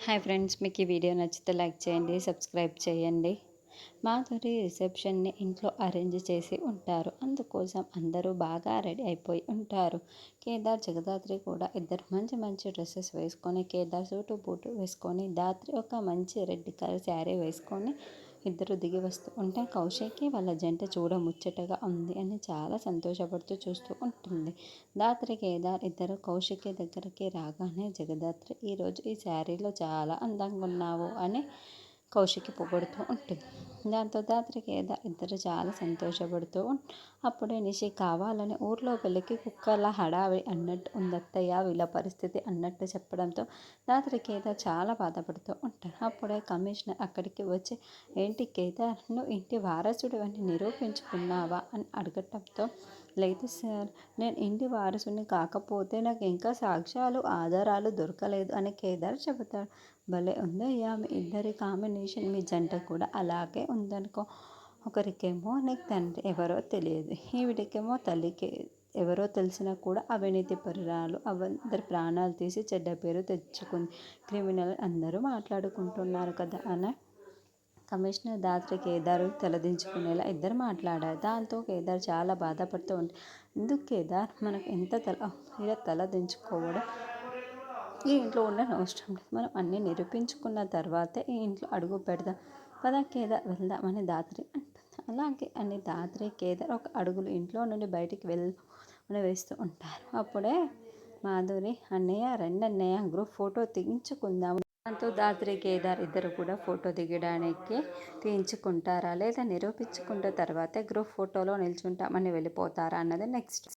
Hi friends, మీకు ఈ video నచ్చితే లైక్ చేయండి, సబ్స్క్రైబ్ చేయండి. మాధురి రిసెప్షన్ని ఇంట్లో అరేంజ్ చేసి ఉంటారు. అందుకోసం అందరూ బాగా రెడీ అయిపోయి ఉంటారు. కేదార్ జగదాత్రి కూడా ఇద్దరు మంచి మంచి డ్రెస్సెస్ వేసుకొని, కేదార్ సూటు బూటు వేసుకొని, దాత్రి ఒక మంచి రెడ్ కలర్ శారీ వేసుకొని ఇద్దరు దిగి వస్తూ ఉంటే కౌశికి వాళ్ళ జంట చూడ ముచ్చటగా ఉంది అని చాలా సంతోషపడుతూ చూస్తూ ఉంటుంది. దాత్రి కేదార్ ఇద్దరు కౌశికి దగ్గరికి రాగానే జగదాత్రి ఈరోజు ఈ శారీలో చాలా అందంగా ఉన్నావు అని కౌశికి పొగుడుతూ ఉంటుంది. దాంతో దాత్రి కేదార్ ఇద్దరు చాలా సంతోషపడుతూ అప్పుడే నిషి కావాలని ఊర్లో పెళ్ళికి కుక్కల హడావిడి అన్నట్టు ఉందత్తయ్య వీళ్ళ పరిస్థితి అన్నట్టు చెప్పడంతో దాత్రి కేదార్ చాలా బాధపడుతూ ఉంటారు. అప్పుడే కమిషనర్ అక్కడికి వచ్చి ఏంటి కేదార్ నువ్వు ఇంటి వారసుడు అని నిరూపించుకున్నావా అని అడగటంతో లేదు సార్, నేను ఇంటి వారసుని కాకపోతే నాకు ఇంకా సాక్ష్యాలు ఆధారాలు దొరకలేదు అని కేదార్ చెబుతాడు. భలే ఉందయ్యా మీ ఇద్దరి కాంబినేషన్, మీ జంట కూడా అలాగే ఉందనుకో. ఒకరికేమో నీకు తండ్రి ఎవరో తెలియదు, ఈవిడికేమో తల్లికి ఎవరో తెలిసినా కూడా అవినీతి పరురాలు, అందరి ప్రాణాలు తీసి చెడ్డ పేరు తెచ్చుకుంది, క్రిమినల్ అందరూ మాట్లాడుకుంటున్నారు కదా అని కమిషనర్ దాత్రి కేదార్ తలదించుకునేలా ఇద్దరు మాట్లాడారు. దాంతో కేదార్ చాలా బాధపడుతూ ఉంటే ఎందుకు కేదార్ మనకు ఎంత ఇలా తలదించుకోవడం, ఈ ఇంట్లో ఉండని అవసరం లేదు, మనం అన్నీ నిరూపించుకున్న తర్వాతే ఈ ఇంట్లో అడుగు పెడదాం, పద కేదార్ వెళ్దామని దాత్రి అంటుంది. అలాగే అని దాత్రి కేదార్ ఒక అడుగులు ఇంట్లో నుండి బయటికి వేస్తూ ఉంటారు. అప్పుడే మాధురి అన్నయ్య రెండన్నయ్య గ్రూప్ ఫోటో తీయించుకుందాం. దాంతో దాత్రి కేదార్ ఇద్దరు కూడా ఫోటో దిగడానికి తీయించుకుంటారా లేదా నిరూపించుకుంటే తర్వాతే గ్రూప్ ఫోటోలో నిల్చుంటామని వెళ్ళిపోతారా అన్నది నెక్స్ట్.